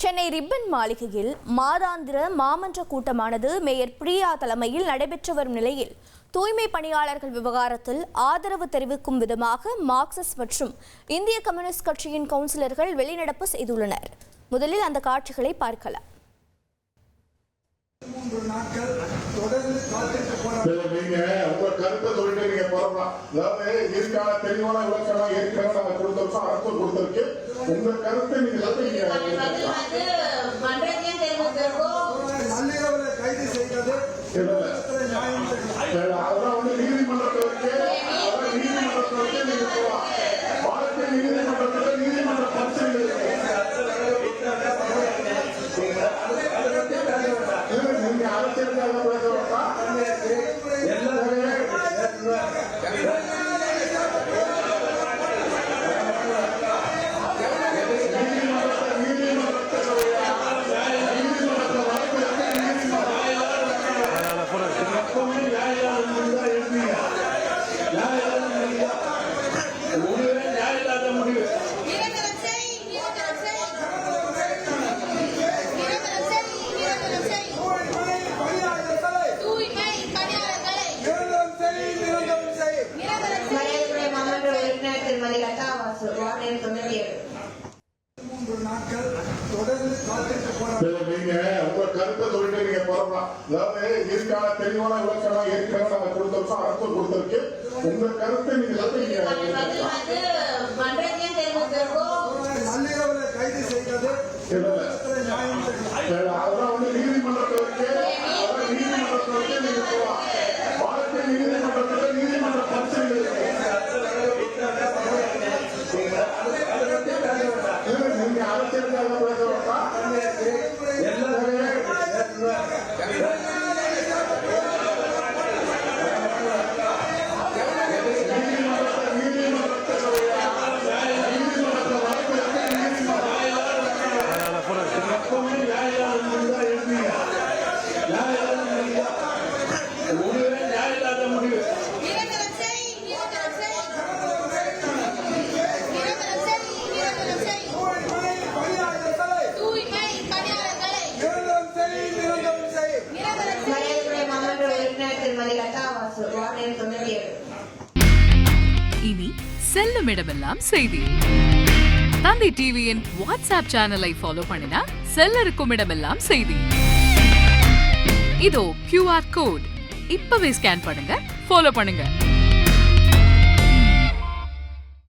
Chennai ribbon மாளிகையில் மாதாந்திர மாமன்ற கூட்டமானது மேயர் பிரியா தலைமையில் நடைபெற்று வரும் நிலையில் தூய்மை பணியாளர்கள் விவகாரத்தில் ஆதரவு தெரிவிக்கும் விதமாக மார்க்சிஸ்ட் மற்றும் இந்திய கம்யூனிஸ்ட் கட்சியின் கவுன்சிலர்கள் வெளிநடப்பு செய்துள்ளனர். முதலில் அந்த காட்சிகளை பார்க்கலாம். கருத்தை சொல்லிட்டு நீங்க போறோம். அதாவது இதுக்கான தெளிவான விளக்கம் ஏற்கனவே நாங்க கொடுத்தோம், அரசு கொடுத்திருக்கு. உங்க கருத்தை நீங்க கைது செய்வது அதெல்லாம் வந்து நீதிமன்றத்திற்கு நீங்க போகலாம். வாழ்க்கை நீதிமன்றத்தில் நீதிமன்ற பரிசீலனை நீங்க அரசியலுக்காக பேசுறோம்னா இனி செல்லும் இடமெல்லாம் செய்தி. தந்தி டிவியின் வாட்ஸ்அப் சேனலை ஃபாலோ பண்ணினா செல்ல இருக்கும் இடமெல்லாம் செய்தி. இதோ QR கோட் இப்பவே ஸ்கேன் பண்ணுங்க, ஃபாலோ பண்ணுங்க.